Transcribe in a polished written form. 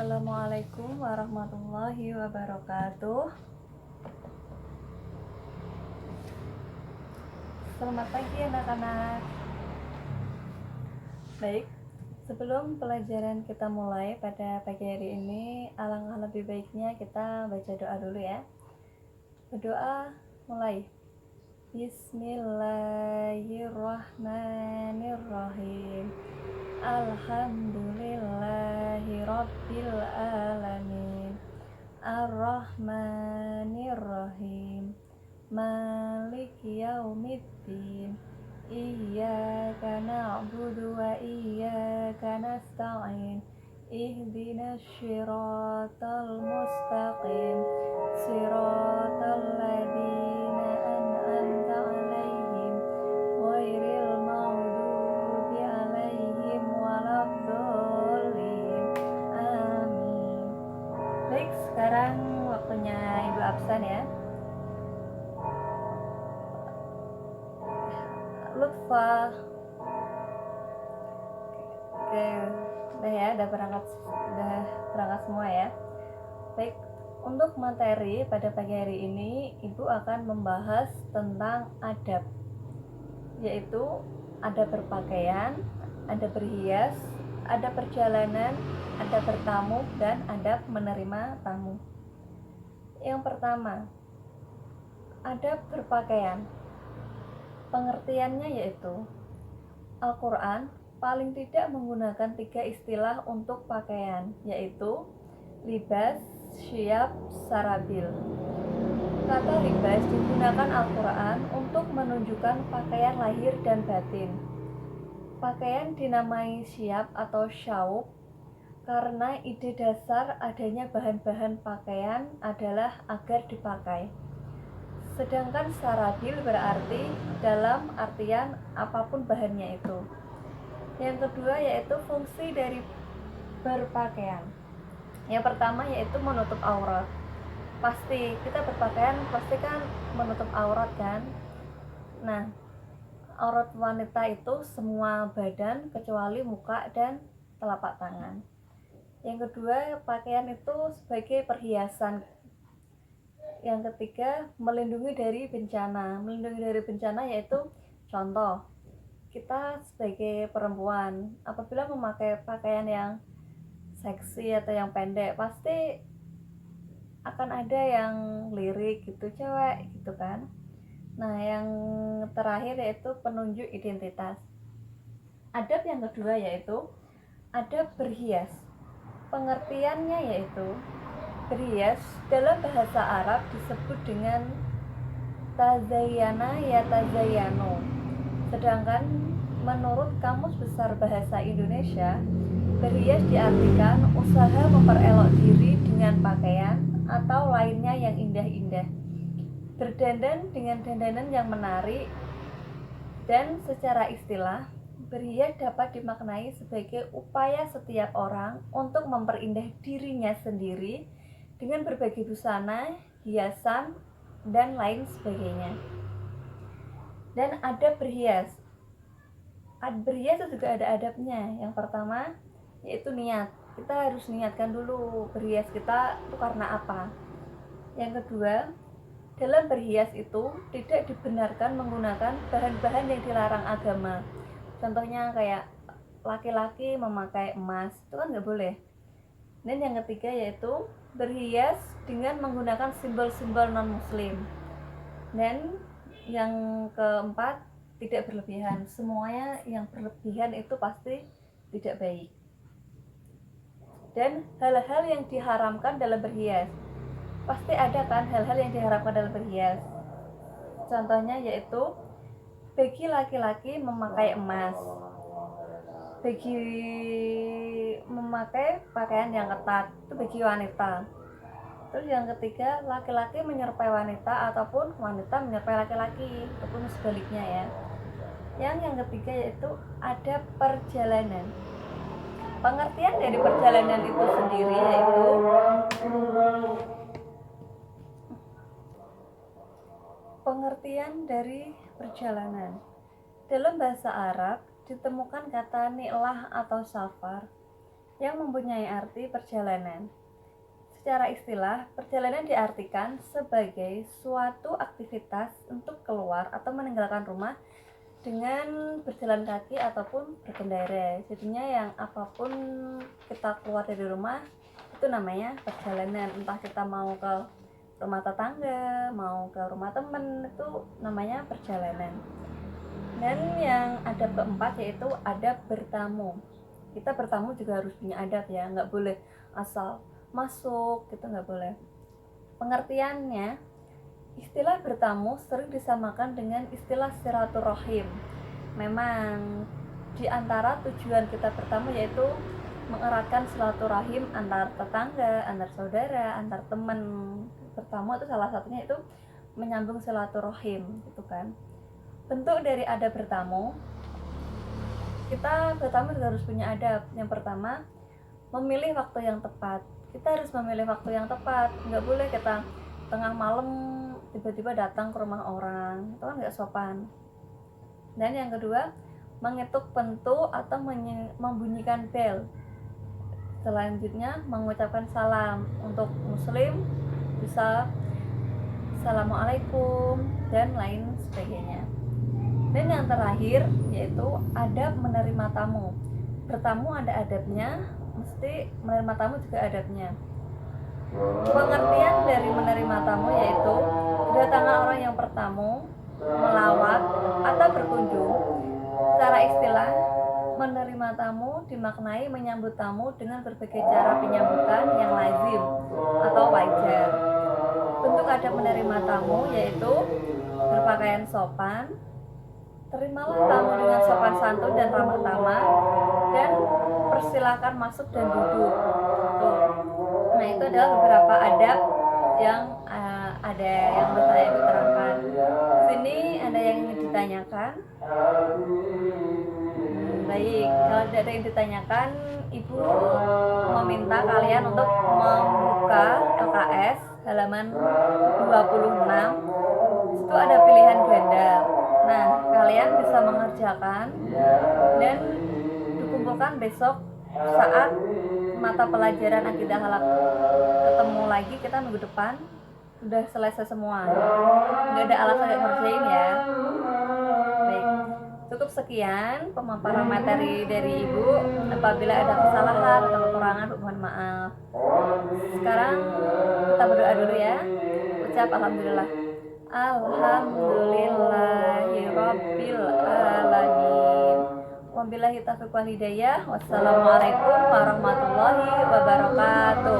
Assalamualaikum warahmatullahi wabarakatuh. Selamat pagi anak-anak. Baik, sebelum pelajaran kita mulai pada pagi hari ini, alangkah lebih baiknya kita baca doa dulu ya. Berdoa mulai. Bismillahirrahmanirrahim. Alhamdulillahi rabbil alamin. Ar-Rahmanir-Rahim. Maliki yaumiddin. Iyyaka na'budu wa iyyaka nasta'in. Ihdinas siratal mustaqim. Siratal ladzina an'amta 'alaihim ghairil maghdubi 'alaihim waladdallin. Amin. Baik, sekarang waktunya Ibu absen ya. Lutfa. Oke, udah ya, udah berangkat semua ya. Baik, untuk materi pada pagi hari ini Ibu akan membahas tentang adab, yaitu ada berpakaian, ada berhias, ada perjalanan, ada bertamu, dan adab menerima tamu. Yang pertama, adab berpakaian. Pengertiannya yaitu Al-Quran paling tidak menggunakan 3 istilah untuk pakaian, yaitu libas, syiyab, sarabil. Kata libas digunakan Al-Quran untuk menunjukkan pakaian lahir dan batin. Pakaian dinamai syiyab atau syaub karena ide dasar adanya bahan-bahan pakaian adalah agar dipakai. Sedangkan sarabil berarti dalam artian apapun bahannya itu. Yang kedua yaitu fungsi dari berpakaian. Yang pertama yaitu menutup aurat. Pasti kita berpakaian pasti kan menutup aurat kan. Nah, aurat wanita itu semua badan kecuali muka dan telapak tangan. Yang kedua, pakaian itu sebagai perhiasan. Yang ketiga, melindungi dari bencana. Melindungi dari bencana yaitu contoh, kita sebagai perempuan apabila memakai pakaian yang seksi atau yang pendek pasti akan ada yang lirik gitu, cewek gitu kan. Nah, yang terakhir yaitu penunjuk identitas. Adab yang kedua yaitu adab berhias. Pengertiannya yaitu berhias dalam bahasa Arab disebut dengan tazayyana ya tazayyano. Sedangkan menurut Kamus Besar Bahasa Indonesia, berhias diartikan usaha memperelok diri dengan pakaian atau lainnya yang indah-indah, berdandan dengan dandanan yang menarik, dan secara istilah berhias dapat dimaknai sebagai upaya setiap orang untuk memperindah dirinya sendiri dengan berbagai busana, hiasan, dan lain sebagainya. Dan adab berhias. Berhias itu juga ada adabnya. Yang pertama yaitu niat. Kita harus niatkan dulu berhias kita itu karena apa. Yang kedua, dalam berhias itu tidak dibenarkan menggunakan bahan-bahan yang dilarang agama. Contohnya kayak laki-laki memakai emas, itu kan nggak boleh. Dan yang ketiga yaitu berhias dengan menggunakan simbol-simbol non-muslim. Dan yang keempat, tidak berlebihan. Semuanya yang berlebihan itu pasti tidak baik. Dan hal-hal yang diharamkan dalam berhias. Pasti ada kan hal-hal yang diharamkan dalam berhias. Contohnya yaitu bagi laki-laki memakai emas, bagi memakai pakaian yang ketat itu bagi wanita. Terus yang ketiga, laki-laki menyerupai wanita ataupun wanita menyerupai laki-laki, ataupun sebaliknya ya. Yang ketiga yaitu ada perjalanan. Pengertian dari perjalanan itu sendiri yaitu pengertian dari perjalanan. Dalam bahasa Arab ditemukan kata ni'lah atau safar yang mempunyai arti perjalanan. Secara istilah, perjalanan diartikan sebagai suatu aktivitas untuk keluar atau meninggalkan rumah dengan berjalan kaki ataupun berkendara. Jadinya yang apapun kita keluar dari rumah itu namanya perjalanan. Entah kita mau ke rumah tetangga, mau ke rumah teman, itu namanya perjalanan. Dan yang adab keempat yaitu adab bertamu. Kita bertamu juga harus punya adab ya, nggak boleh asal masuk, gitu nggak boleh. Pengertiannya, istilah bertamu sering disamakan dengan istilah silaturahim. Memang di antara tujuan kita bertamu yaitu mengeratkan silaturahim antar tetangga, antar saudara, antar teman. Bertamu itu salah satunya itu menyambung silaturahim, gitu kan. Bentuk dari adab bertamu, kita bertamu juga harus punya adab. Yang pertama, memilih waktu yang tepat. Kita harus memilih waktu yang tepat, nggak boleh kita tengah malam tiba-tiba datang ke rumah orang, itu kan nggak sopan. Dan yang kedua, mengetuk pintu atau membunyikan bel. Selanjutnya, mengucapkan salam. Untuk muslim bisa assalamualaikum dan lain sebagainya. Dan yang terakhir yaitu adab menerima tamu. Bertamu ada adabnya, mesti menerima tamu juga adabnya. Pengertian dari menerima tamu yaitu kedatangan orang yang bertamu, melawat atau berkunjung. Secara istilah, menerima tamu dimaknai menyambut tamu dengan berbagai cara penyambutan yang lazim atau wajar. Bentuk adab menerima tamu yaitu berpakaian sopan, terimalah tamu dengan sopan santun dan ramah tamah, dan persilakan masuk dan duduk. Tuh. Nah, itu adalah beberapa adab yang ada yang menurut saya Ibu terangkan. Sini ada yang ingin ditanyakan? Baik, kalau tidak ada yang ditanyakan, Ibu meminta kalian untuk membuka LKS halaman 26. Itu ada pilihan ganda. Nah, kalian bisa mengerjakan dan dikumpulkan besok saat mata pelajaran akidah halak. Ketemu lagi kita minggu depan, udah selesai semua, nggak ada alasan nggak ngerjain ya. Baik, cukup sekian pemaparan materi dari Ibu. Apabila ada kesalahan atau kekurangan, mohon maaf. Sekarang kita berdoa dulu ya. Ucap alhamdulillah. Alhamdulillahirabbil alamin. Wabillahi taufiq wal hidayah. Wassalamualaikum warahmatullahi wabarakatuh.